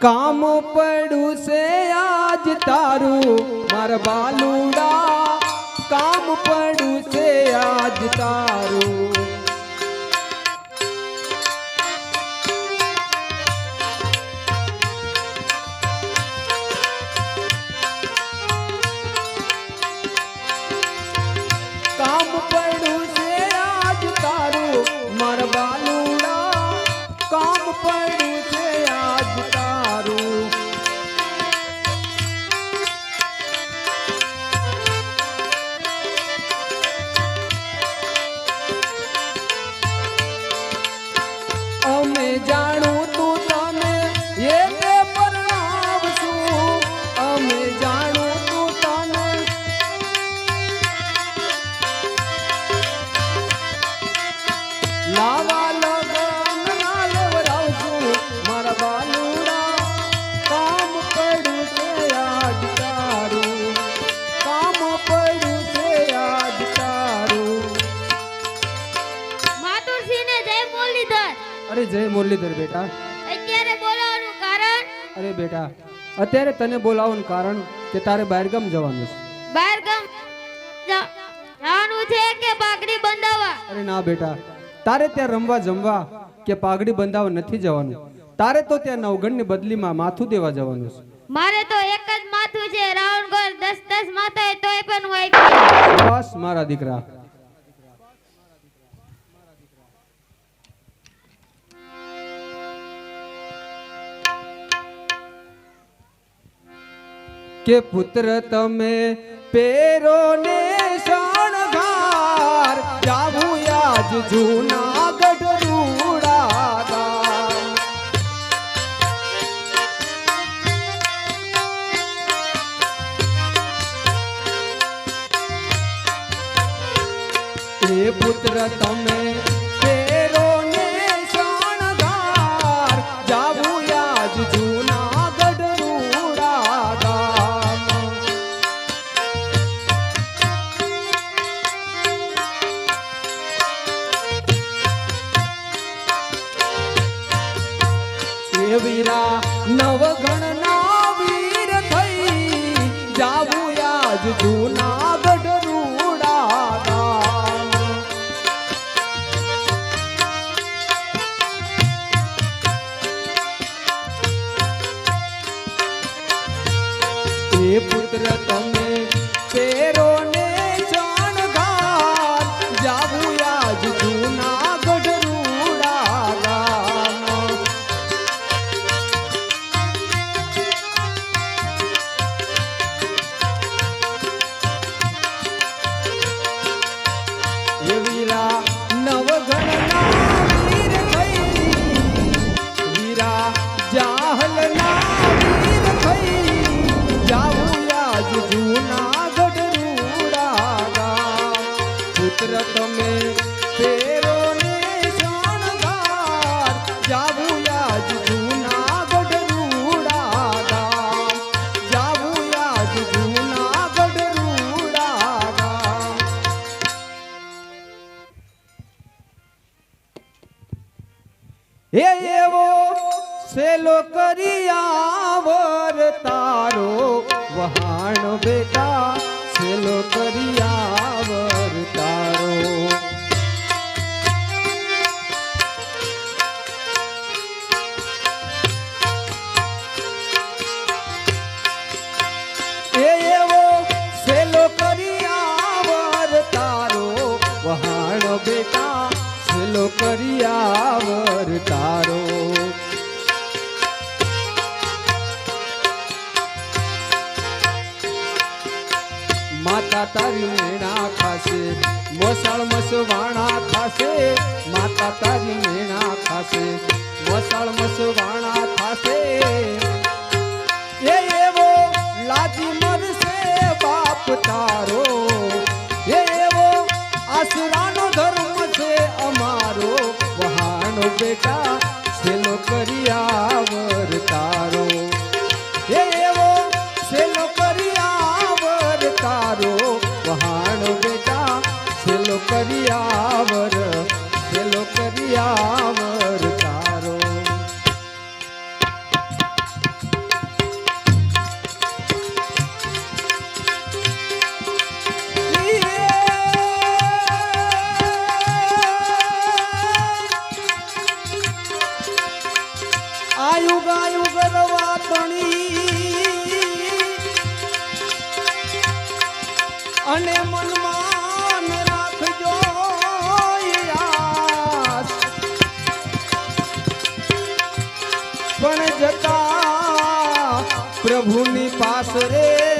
કામ પડ્યું છે આજ તારું મારા બાલુડા, કામ પડ્યું છે આજ તારું. કામ પડ્યું છે આજ તારું મારા બાલુડા, કામ પડ્યું છે આજ તારું. અમે જાણું તું તને એ પરણાવશું, અમે જાણું તું તને લાવા લગન ના લેવડાવશું મારા બાલુડા, કામ પડ્યું છે આજ તારું, કામ પડ્યું છે આજ તારું. માતુરસિંહને જય મુરલીધર. અરે જય મુરલીધર બેટા. અત્યારે બોલાવવાનું કારણ? અરે બેટા અત્યારે તને બોલાવવાનું કારણ કે તારે બહારગામ જવાનું છે. બહારગામ જવાનું છે કે પાઘડી બંધાવવા? અરે ના બેટા, તારે ત્યાં રમવા જમવા કે પાઘડી બંધાવવા નથી જવાનું. તારે તો ત્યાં નવગણની બદલીમાં માથું દેવા જવાનું છે. મારે તો એક જ માથું છે, રાઉન્ડ ગોળ 10 માથા હોય તોય પણ હોય. બસ મારા દીકરા. કે પુત્ર તમે પેરો ને શણગાર, જાવું આજ જૂનાગઢ રૂડાગામ. એ પુત્ર તમે પેરો ને શણગાર, જાવું આજ જૂનાગઢ રૂડાગામ. એ વીરા નવગણના વીર થઈ, જાવું આજ જૂનાગઢ રૂડાગામ. એ પુત્ર તમે પેરો ને શણગાર, જાવું આજ જૂનાગઢ રૂડાગામ. એ વીરા નવગણના વીર થઈ, વીરા જાહલના વીર થઈ, જાવું આજ જૂનાગઢ રૂડાગામ. પુત્ર તમે પેરો ને શણગાર, જાવું આજ જૂનાગઢ રૂડાગામ, જાવું આજ જૂનાગઢ રૂડાગામ. હે એવો સેલો કરિયાવર તારો વહાણ બેટા, સેલો કરિયાવર તારો. એ એવો સેલો કરિયાવર તારો વહાણ બેટા, સેલો કરિયાવર તારો. માતા તારી મેણા ખાશે, મોસાળ મસવાણા ખાશે, માતા તારી મેણા ખાશે, મોસાળ મસવાણા ખાશે. એ એવો લાજી મરશે બાપ તારો, એ એવો આસરાનો ધર્મ છે અમારો, વહાણો બેટા સેલો કરિયાવર તારો. એ એવો સેલો કરિયાવર તારો, વહાણો બેટા સેલો કરિયાવર, સેલો કરિયાવર તારો. આયુગ રવા તણી અને મનમાં રાખજો આસ. પણ જતા પ્રભુની પાસ રે